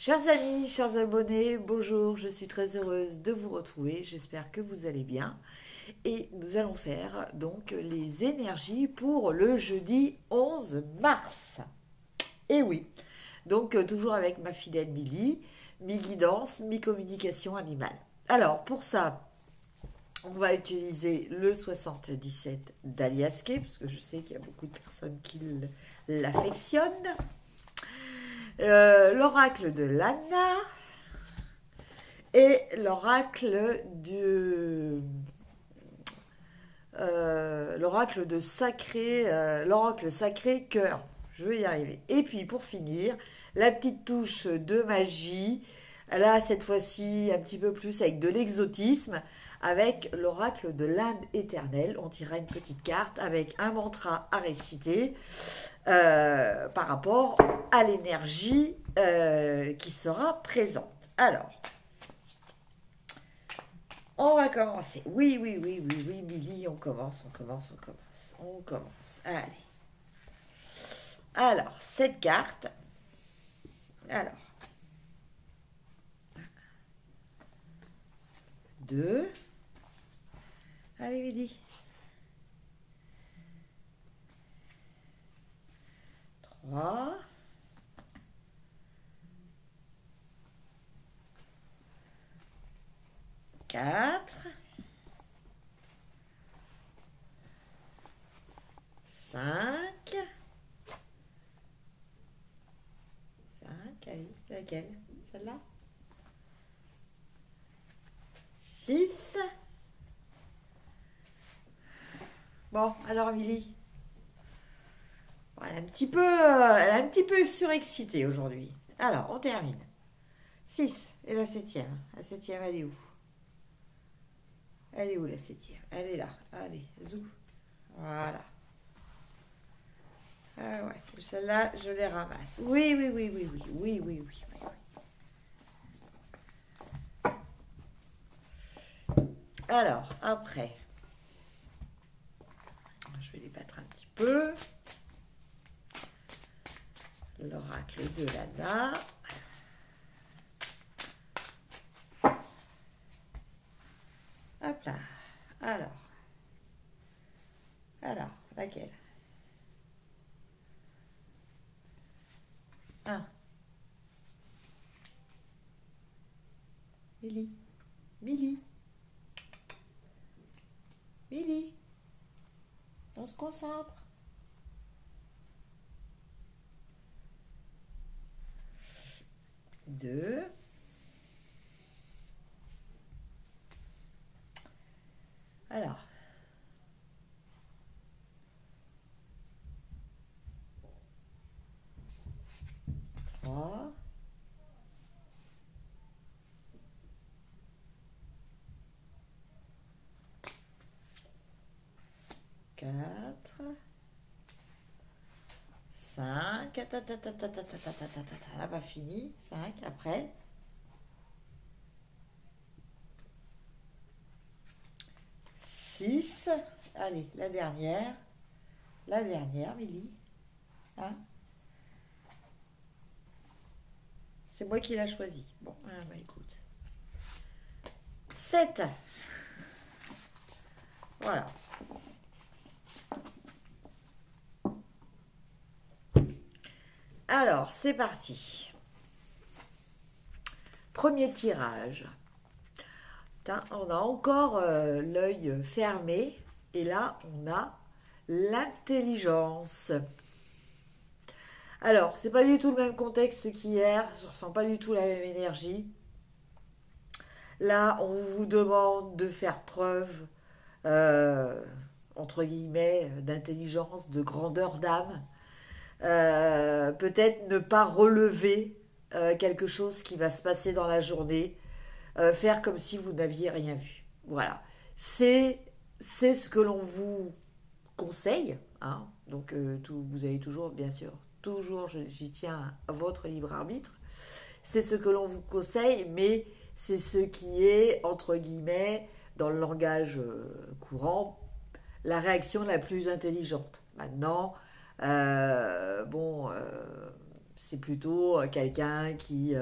Chers amis, chers abonnés, bonjour, je suis très heureuse de vous retrouver, j'espère que vous allez bien. Et nous allons faire donc les énergies pour le jeudi 11 mars. Et oui, donc toujours avec ma fidèle Milly, mi-guidance, mi-communication animale. Alors pour ça, on va utiliser le 77 d'Aliasqué, parce que je sais qu'il y a beaucoup de personnes qui l'affectionnent. L'oracle de Lana et l'oracle l'oracle sacré cœur. Je vais y arriver. Et puis pour finir, la petite touche de magie. Là, cette fois-ci, un petit peu plus avec de l'exotisme, avec l'oracle de l'Inde éternelle. On tirera une petite carte avec un mantra à réciter par rapport à l'énergie qui sera présente. Alors, on va commencer. Oui, Milly, on commence. Allez. Alors, cette carte. Alors. 2. Allez, Milly. 3. 4. 5. Allez, laquelle? Celle-là? 6. Bon, alors Milly. Elle est un petit peu surexcitée aujourd'hui. Alors, on termine. 6. Et la 7e. La 7e, elle est où? Elle est où la 7e? Elle est là. Allez, zou. Voilà. Ah ouais, celle-là, je les ramasse. Oui. Alors, après, je vais les battre un petit peu. L'oracle de Lana. Hop là. Alors, laquelle? 1. Milly. On se concentre. 2. Alors. 3. 4. 5. Là, pas fini. 5. Après. 6. Allez, la dernière. Milly. Hein? C'est moi qui l'ai choisi. Bon, bah écoute. 7. Voilà. Alors, c'est parti. Premier tirage. On a encore l'œil fermé. Et là, on a l'intelligence. Alors, c'est pas du tout le même contexte qu'hier. Je ne ressens pas du tout la même énergie. Là, on vous demande de faire preuve, entre guillemets, d'intelligence, de grandeur d'âme. Peut-être ne pas relever quelque chose qui va se passer dans la journée. Faire comme si vous n'aviez rien vu. Voilà. C'est ce que l'on vous conseille. Hein. Donc, vous avez toujours, bien sûr, j'y tiens à votre libre arbitre. C'est ce que l'on vous conseille, mais c'est ce qui est, entre guillemets, dans le langage courant, la réaction la plus intelligente. Maintenant, c'est plutôt quelqu'un qui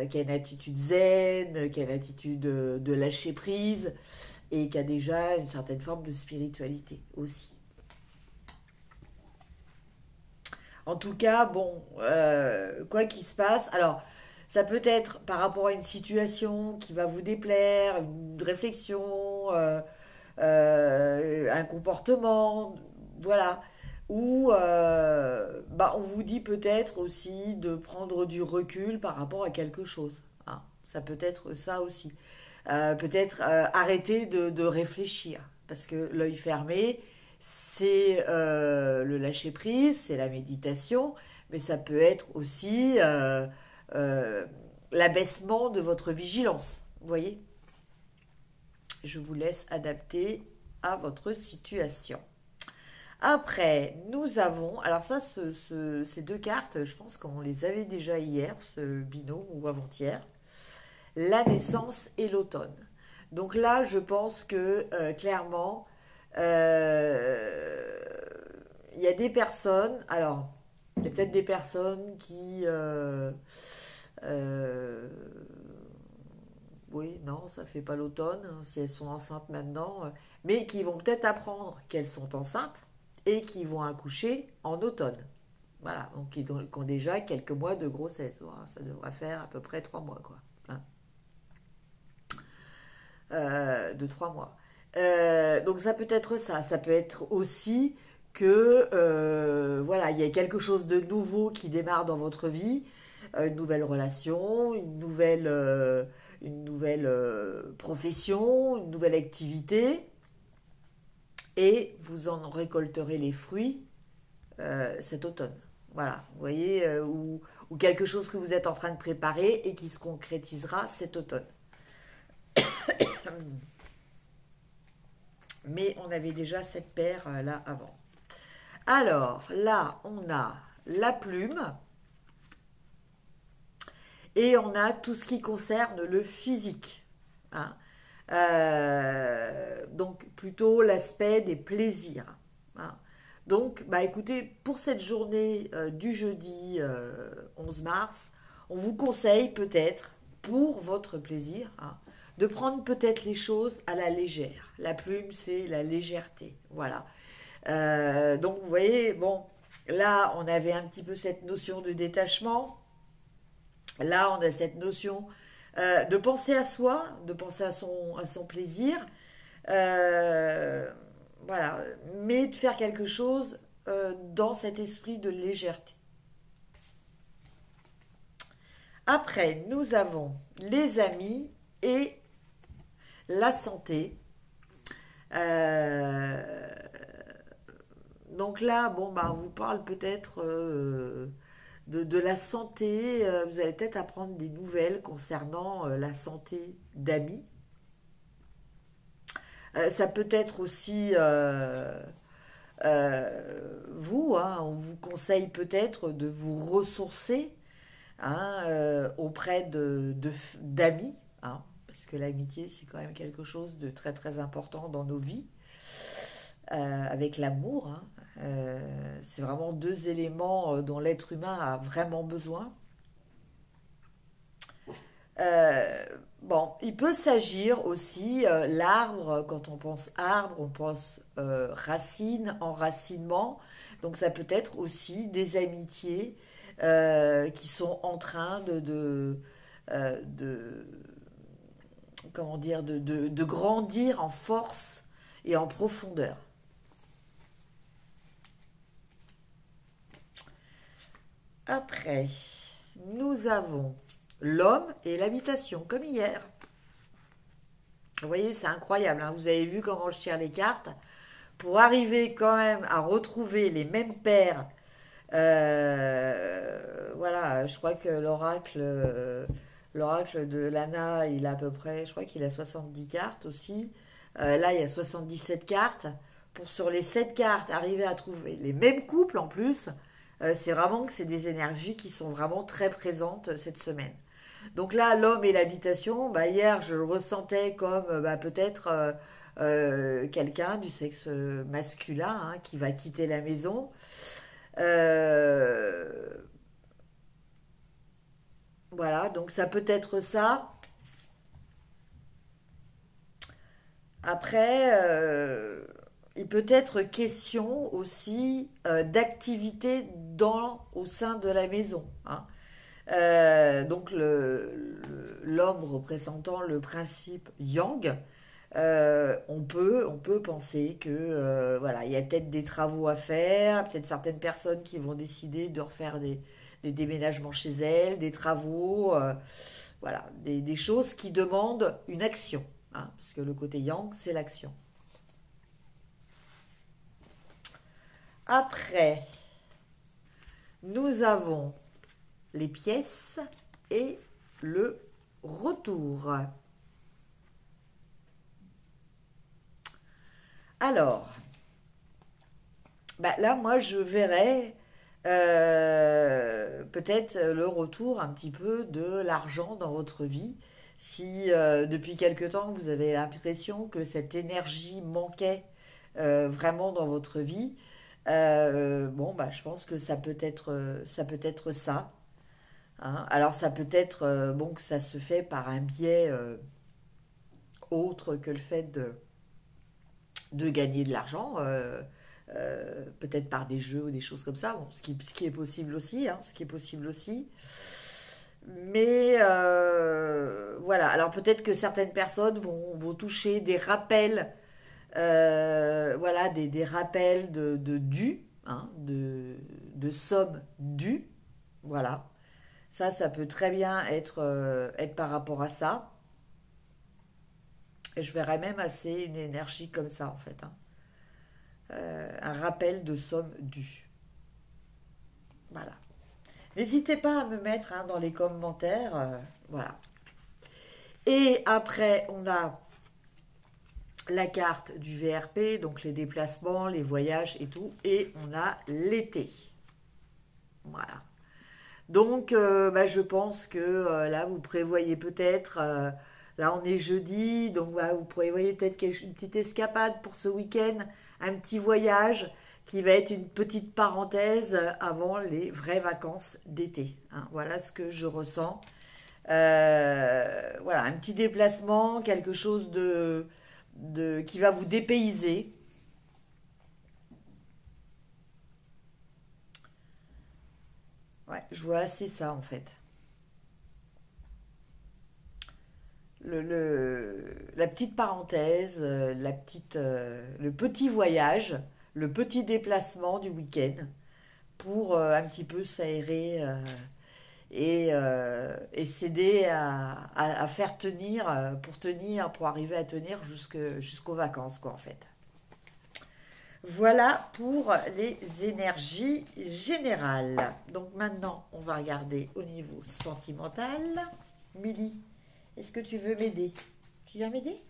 qui a une attitude zen, qui a une attitude de lâcher prise et qui a déjà une certaine forme de spiritualité aussi. En tout cas, bon, quoi qu'il se passe, alors ça peut être par rapport à une situation qui va vous déplaire, une réflexion, un comportement, voilà. Ou bah, on vous dit peut-être aussi de prendre du recul par rapport à quelque chose, hein. Ça peut être ça aussi. Peut-être arrêter de réfléchir, parce que l'œil fermé, c'est le lâcher prise, c'est la méditation, mais ça peut être aussi euh, l'abaissement de votre vigilance. Vous voyez? Je vous laisse adapter à votre situation. Après, nous avons, alors ça, ces deux cartes, je pense qu'on les avait déjà hier, ce binôme ou avant-hier, la naissance et l'automne. Donc là, je pense que clairement, euh, il y a des personnes, alors, il y a peut-être des personnes qui, euh, oui, non, ça fait pas l'automne, hein, si elles sont enceintes maintenant, mais qui vont peut-être apprendre qu'elles sont enceintes et qui vont accoucher en automne. Voilà, donc qui ont déjà quelques mois de grossesse. Voilà, ça devrait faire à peu près 3 mois, quoi. Hein, de 3 mois. Donc ça peut être ça. Ça peut être aussi que voilà, il y a quelque chose de nouveau qui démarre dans votre vie, une nouvelle relation, une nouvelle profession, une nouvelle activité, et vous en récolterez les fruits cet automne. Voilà, vous voyez, ou quelque chose que vous êtes en train de préparer et qui se concrétisera cet automne. Mais on avait déjà cette paire là avant. Alors, là, on a la plume et on a tout ce qui concerne le physique, hein. Donc, plutôt l'aspect des plaisirs, hein. Donc, bah, écoutez, pour cette journée du jeudi 11 mars, on vous conseille peut-être, pour votre plaisir, hein, de prendre peut-être les choses à la légère. La plume, c'est la légèreté. Voilà. Donc, vous voyez, bon, là, on avait un petit peu cette notion de détachement. Là, on a cette notion de penser à soi, de penser à son plaisir. Euh, voilà. Mais de faire quelque chose dans cet esprit de légèreté. Après, nous avons les amis et la santé. Euh, donc là, bon, bah, on vous parle peut-être de la santé. Vous allez peut-être apprendre des nouvelles concernant la santé d'amis. Ça peut être aussi vous, hein, on vous conseille peut-être de vous ressourcer, hein, auprès d'amis, hein, parce que l'amitié, c'est quand même quelque chose de très très important dans nos vies, avec l'amour, hein. C'est vraiment deux éléments dont l'être humain a vraiment besoin. Euh, bon, il peut s'agir aussi, l'arbre, quand on pense arbre, on pense racine, enracinement. Donc ça peut être aussi des amitiés qui sont en train de comment dire, de grandir en force et en profondeur. Après, nous avons l'homme et l'habitation, comme hier. Vous voyez, c'est incroyable, hein. Vous avez vu comment je tire les cartes. Pour arriver quand même à retrouver les mêmes paires, voilà, je crois que l'oracle de Lana, il a à peu près, je crois qu'il a 70 cartes aussi. Là, il y a 77 cartes. Pour sur les 7 cartes, arriver à trouver les mêmes couples en plus, c'est vraiment que c'est des énergies qui sont vraiment très présentes cette semaine. Donc là, l'homme et l'habitation, bah, hier, je le ressentais comme bah, peut-être quelqu'un du sexe masculin, hein, qui va quitter la maison. Euh, Voilà, donc ça peut être ça. Après, il peut être question aussi d'activité au sein de la maison, hein. Donc l'homme représentant le principe yang, on peut penser que voilà, il y a peut-être des travaux à faire, peut-être certaines personnes qui vont décider de refaire des déménagements chez elles, des travaux, voilà, des choses qui demandent une action, hein, parce que le côté yang, c'est l'action. Après, nous avons les pièces et le retour. Alors, bah là, moi, je verrais peut-être le retour un petit peu de l'argent dans votre vie. Si depuis quelque temps, vous avez l'impression que cette énergie manquait vraiment dans votre vie, bon, bah, je pense que ça peut être ça. Hein. Alors, ça peut être bon que ça se fait par un biais autre que le fait de gagner de l'argent, peut-être par des jeux ou des choses comme ça, bon, ce qui est possible aussi, hein, ce qui est possible aussi. Mais voilà, alors peut-être que certaines personnes vont toucher des rappels, voilà, des rappels de dû, hein, de sommes dues, voilà. Ça peut très bien être par rapport à ça. Et je verrais même assez une énergie comme ça, en fait, hein. Un rappel de somme due. Voilà. N'hésitez pas à me mettre hein, dans les commentaires. Voilà. Et après, on a la carte du VRP, donc les déplacements, les voyages et tout. Et on a l'été. Voilà. Donc, bah, je pense que là, vous prévoyez peut-être... là, on est jeudi, donc bah, vous prévoyez peut-être une petite escapade pour ce week-end, un petit voyage qui va être une petite parenthèse avant les vraies vacances d'été, hein. Voilà ce que je ressens. Voilà, un petit déplacement, quelque chose qui va vous dépayser. Ouais, je vois assez ça en fait. La petite parenthèse, le petit voyage, le petit déplacement du week-end pour un petit peu s'aérer et s'aider à faire tenir, pour arriver à tenir jusqu'aux vacances, quoi, en fait. Voilà pour les énergies générales. Donc maintenant, on va regarder au niveau sentimental. Milly, est-ce que tu veux m'aider? Tu viens m'aider?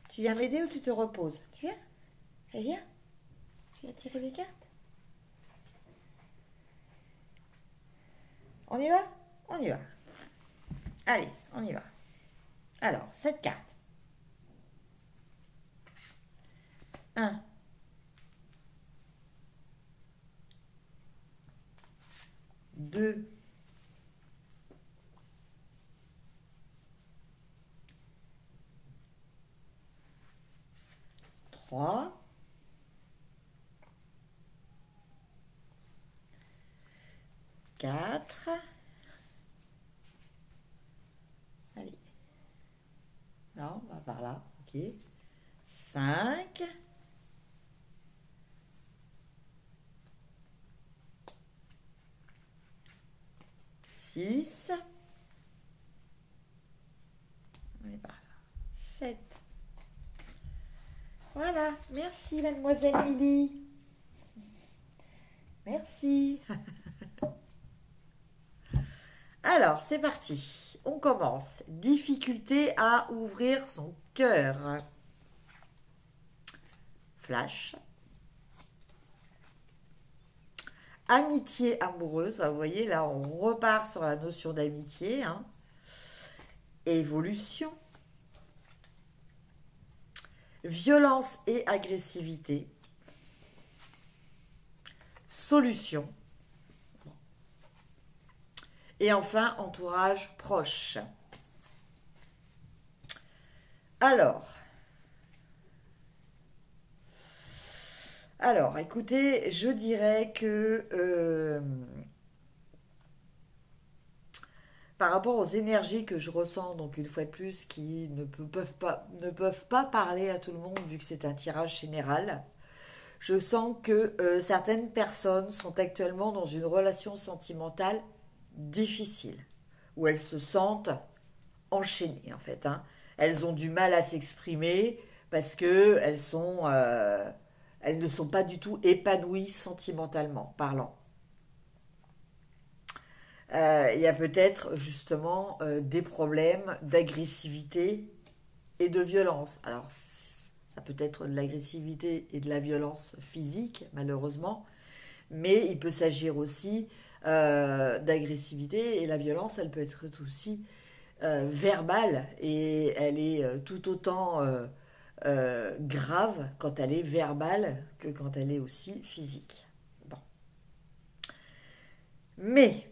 Tu viens m'aider ou tu te reposes? Tu viens? Viens. Tu viens tirer les cartes? On y va? On y va. Allez, on y va. Alors, cette carte. 1. 2. 3. 4. Allez. Non, on va par là. Ok. 5. 6. On est par là. 7. Voilà. Merci, mademoiselle Milly. Merci. Alors, c'est parti. On commence. Difficulté à ouvrir son cœur. Flash. Amitié amoureuse. Vous voyez, là, on repart sur la notion d'amitié, hein. Évolution. Violence et agressivité. Solution. Et enfin, entourage proche. Alors, écoutez, je dirais que par rapport aux énergies que je ressens, donc une fois de plus, qui ne peuvent pas parler à tout le monde vu que c'est un tirage général, je sens que certaines personnes sont actuellement dans une relation sentimentale difficile, où elles se sentent enchaînées en fait, hein. Elles ont du mal à s'exprimer parce que elles ne sont pas du tout épanouies sentimentalement parlant. Il y a peut-être justement des problèmes d'agressivité et de violence. Alors, ça peut être de l'agressivité et de la violence physique, malheureusement, mais il peut s'agir aussi d'agressivité et la violence, elle peut être aussi verbale et elle est tout autant grave quand elle est verbale que quand elle est aussi physique. Bon. Mais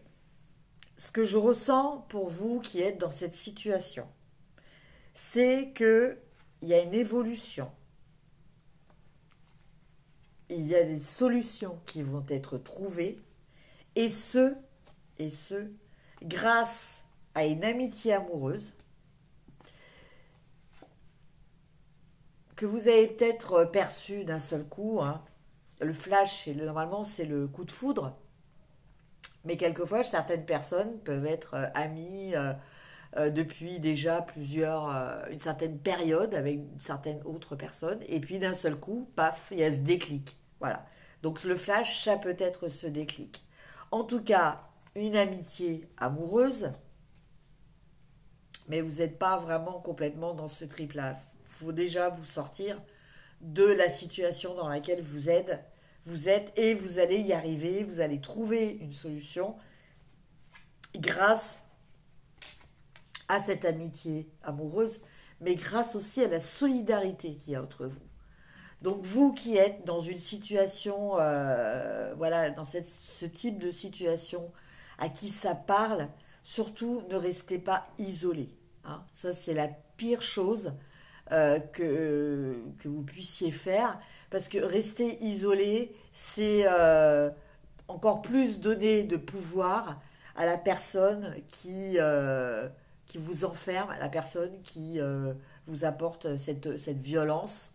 ce que je ressens pour vous qui êtes dans cette situation, c'est que il y a une évolution. Il y a des solutions qui vont être trouvées et ce grâce à une amitié amoureuse que vous avez peut-être perçue d'un seul coup, hein. Le flash, normalement, c'est le coup de foudre. Mais quelquefois, certaines personnes peuvent être amies depuis déjà une certaine période avec une certaine autre personne. Et puis d'un seul coup, paf, il y a ce déclic. Voilà. Donc le flash, ça peut être ce déclic. En tout cas, une amitié amoureuse, mais vous n'êtes pas vraiment complètement dans ce trip-là. Il faut déjà vous sortir de la situation dans laquelle vous êtes et vous allez y arriver, vous allez trouver une solution grâce à cette amitié amoureuse, mais grâce aussi à la solidarité qu'il y a entre vous. Donc vous qui êtes dans une situation, voilà, dans ce type de situation à qui ça parle, surtout ne restez pas isolé, hein. Ça c'est la pire chose que vous puissiez faire, parce que rester isolé, c'est encore plus donner de pouvoir à la personne qui vous enferme, à la personne qui vous apporte cette violence,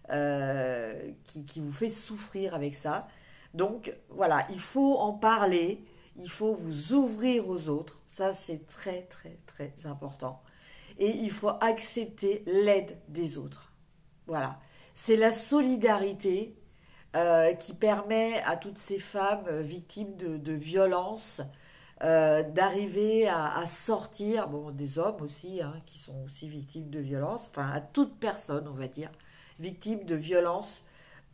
qui vous fait souffrir avec ça. Donc voilà, il faut en parler, il faut vous ouvrir aux autres, ça c'est très très très important. Et il faut accepter l'aide des autres. Voilà, c'est la solidarité qui permet à toutes ces femmes victimes de violences d'arriver à sortir, bon, des hommes aussi, hein, qui sont aussi victimes de violences, enfin à toute personne, on va dire, victime de violences,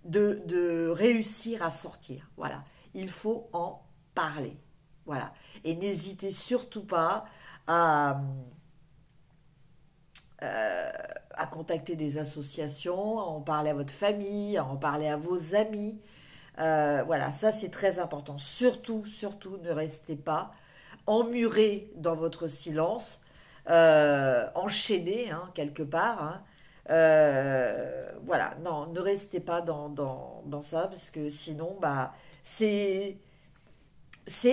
de réussir à sortir. Voilà, il faut en parler. Voilà, et n'hésitez surtout pas à, à contacter des associations, à en parler à votre famille, à en parler à vos amis. Voilà, ça c'est très important. Surtout, surtout, ne restez pas emmuré dans votre silence, enchaîné, hein, quelque part, hein. Voilà, non, ne restez pas dans ça, parce que sinon, bah, c'est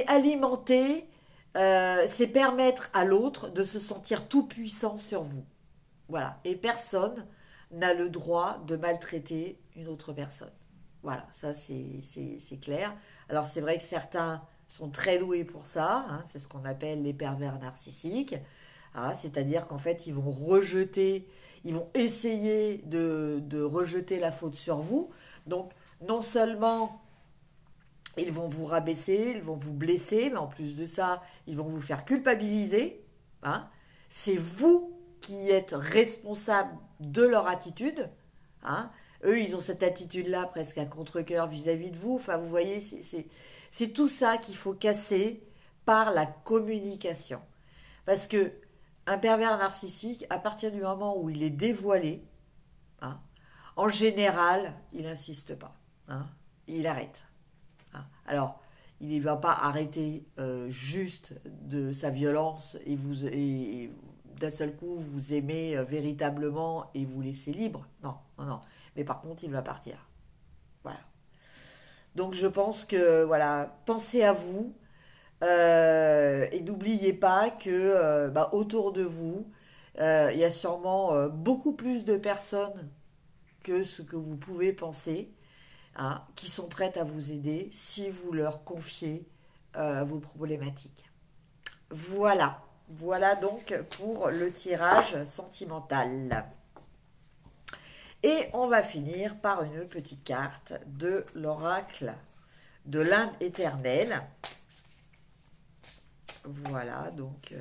alimenter, c'est permettre à l'autre de se sentir tout puissant sur vous. Voilà, et personne n'a le droit de maltraiter une autre personne. Voilà, ça c'est clair. Alors c'est vrai que certains sont très doués pour ça, hein, c'est ce qu'on appelle les pervers narcissiques, hein, c'est-à-dire qu'en fait ils vont essayer de rejeter la faute sur vous. Donc non seulement ils vont vous rabaisser, ils vont vous blesser, mais en plus de ça, ils vont vous faire culpabiliser, hein. C'est vous qui êtes responsable de leur attitude, hein. Eux, ils ont cette attitude-là presque à contre-cœur vis-à-vis de vous. Enfin, vous voyez, c'est tout ça qu'il faut casser par la communication. Parce que un pervers narcissique, à partir du moment où il est dévoilé, hein, en général, il n'insiste pas, hein, il arrête, hein. Alors, il ne va pas arrêter juste de sa violence et d'un seul coup vous aimez véritablement et vous laisser libre. Non, non, non. Mais par contre, il va partir. Voilà. Donc je pense que, voilà, pensez à vous et n'oubliez pas que autour de vous, il y a sûrement beaucoup plus de personnes que ce que vous pouvez penser, hein, qui sont prêtes à vous aider si vous leur confiez vos problématiques. Voilà, voilà donc pour le tirage sentimental. Et on va finir par une petite carte de l'oracle de l'Inde éternelle. Voilà, donc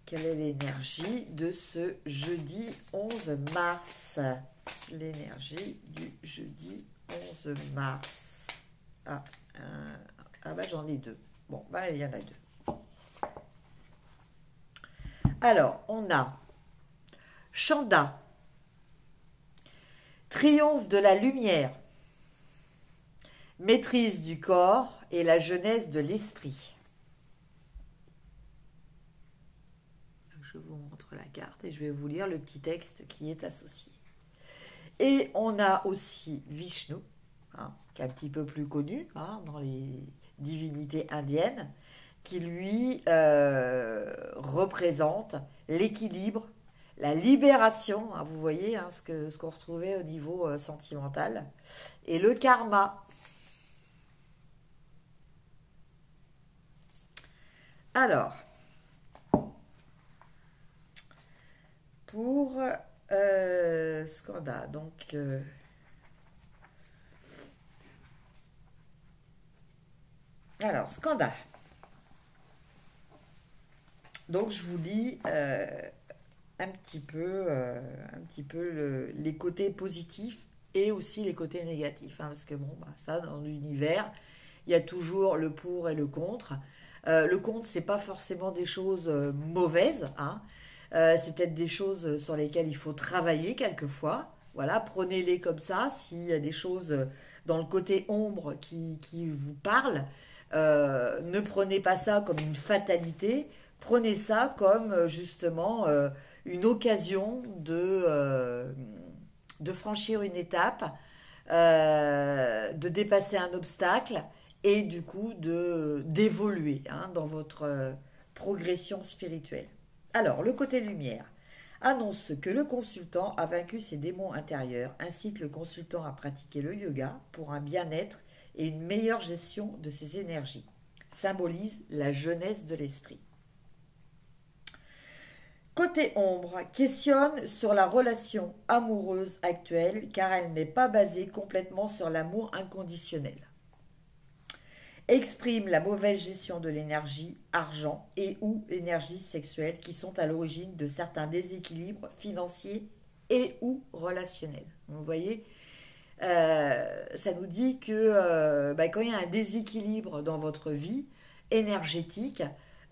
quelle est l'énergie de ce jeudi 11 mars? L'énergie du jeudi 11 mars. Ah, j'en ai deux. Bon, il y en a deux. Alors, on a Chanda, triomphe de la lumière, maîtrise du corps et la jeunesse de l'esprit. Je vous montre la carte et je vais vous lire le petit texte qui est associé. Et on a aussi Vishnu, hein, qui est un petit peu plus connu dans les divinités indiennes, qui lui représente l'équilibre, la libération, hein, vous voyez ce qu'on retrouvait au niveau sentimental, et le karma. Alors, pour Skanda, donc alors Skanda. Donc je vous lis un petit peu les côtés positifs et aussi les côtés négatifs, hein, parce que bon, ça dans l'univers, il y a toujours le pour et le contre. Le contre, c'est pas forcément des choses mauvaises, hein. C'est peut-être des choses sur lesquelles il faut travailler quelquefois. Voilà, prenez-les comme ça. S'il y a des choses dans le côté ombre qui vous parlent, ne prenez pas ça comme une fatalité. Prenez ça comme justement une occasion de franchir une étape, de dépasser un obstacle et du coup d'évoluer dans votre progression spirituelle. Alors, le côté lumière annonce que le consultant a vaincu ses démons intérieurs, incite le consultant à pratiquer le yoga pour un bien-être et une meilleure gestion de ses énergies. Symbolise la jeunesse de l'esprit. Côté ombre, questionne sur la relation amoureuse actuelle car elle n'est pas basée complètement sur l'amour inconditionnel. Exprime la mauvaise gestion de l'énergie, argent et ou énergie sexuelle qui sont à l'origine de certains déséquilibres financiers et ou relationnels. Vous voyez, ça nous dit que quand il y a un déséquilibre dans votre vie énergétique,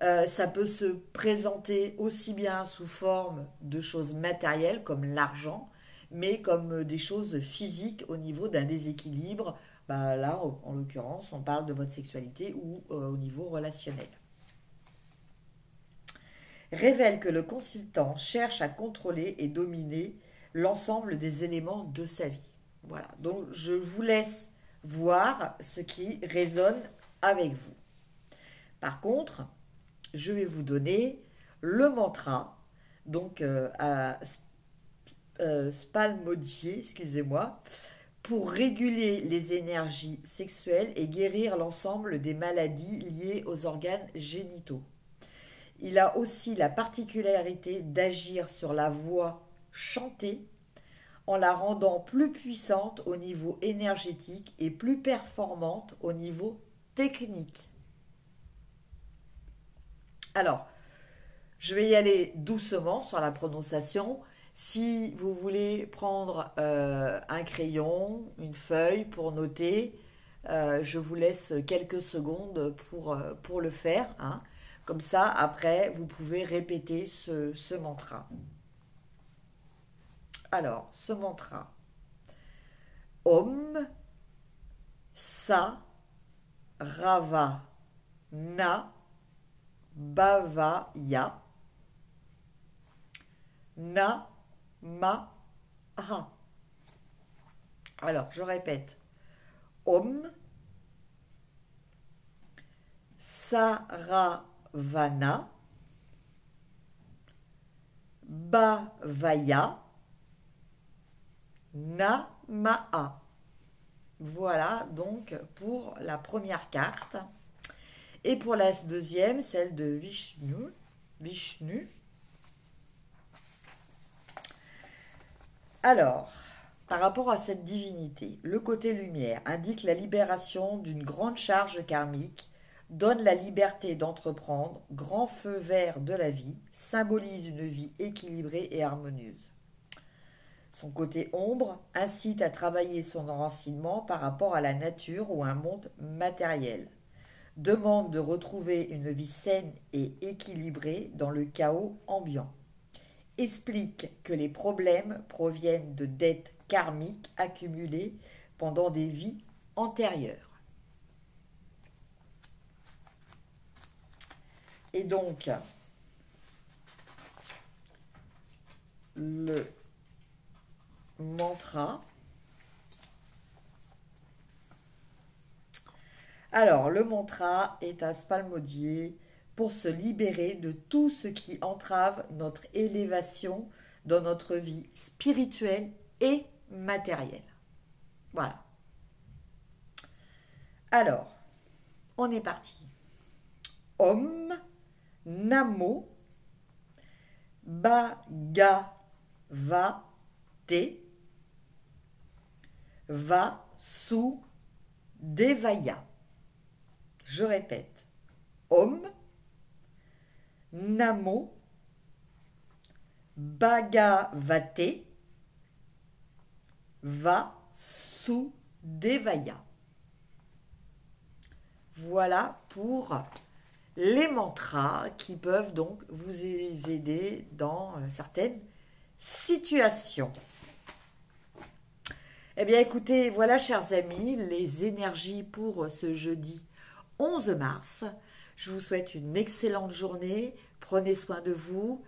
ça peut se présenter aussi bien sous forme de choses matérielles comme l'argent, mais comme des choses physiques au niveau d'un déséquilibre. Là, en l'occurrence, on parle de votre sexualité ou au niveau relationnel. Révèle que le consultant cherche à contrôler et dominer l'ensemble des éléments de sa vie. Voilà, donc je vous laisse voir ce qui résonne avec vous. Par contre, je vais vous donner le mantra, donc à spalmodier, excusez-moi, pour réguler les énergies sexuelles et guérir l'ensemble des maladies liées aux organes génitaux. Il a aussi la particularité d'agir sur la voix chantée en la rendant plus puissante au niveau énergétique et plus performante au niveau technique. Alors, je vais y aller doucement sur la prononciation. Si vous voulez prendre un crayon, une feuille pour noter, je vous laisse quelques secondes pour le faire. Comme ça, après, vous pouvez répéter ce mantra. Alors, ce mantra. Om, Sa, Rava, Na, Bavaya, Na, Ma, Ha. Alors, je répète. Om, Saravana, Bhavaya, Namaa. Voilà donc pour la première carte. Et pour la deuxième, celle de Vishnu. Alors, par rapport à cette divinité, le côté lumière indique la libération d'une grande charge karmique, donne la liberté d'entreprendre, grand feu vert de la vie, symbolise une vie équilibrée et harmonieuse. Son côté ombre incite à travailler son enracinement par rapport à la nature ou un monde matériel. Demande de retrouver une vie saine et équilibrée dans le chaos ambiant. Explique que les problèmes proviennent de dettes karmiques accumulées pendant des vies antérieures. Et donc, le mantra. Alors, le mantra est un spalmodier pour se libérer de tout ce qui entrave notre élévation dans notre vie spirituelle et matérielle. Voilà. Alors, on est parti. Om Namo Bhagavate Vasudevaya. Je répète. Om Namo Bhagavate Vasudevaya. Voilà pour les mantras qui peuvent donc vous aider dans certaines situations. Eh bien écoutez, voilà chers amis, les énergies pour ce jeudi 11 mars. Je vous souhaite une excellente journée, prenez soin de vous.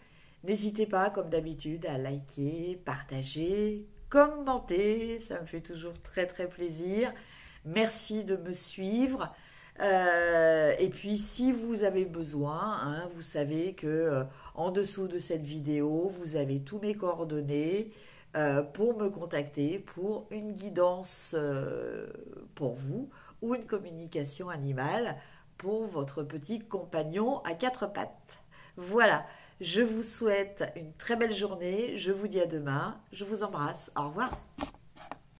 N'hésitez pas, comme d'habitude, à liker, partager, commenter, ça me fait toujours très très plaisir. Merci de me suivre. Et puis si vous avez besoin, hein, vous savez que en dessous de cette vidéo, vous avez tous mes coordonnées pour me contacter pour une guidance pour vous ou une communication animale pour votre petit compagnon à quatre pattes. Voilà, je vous souhaite une très belle journée, je vous dis à demain, je vous embrasse, au revoir.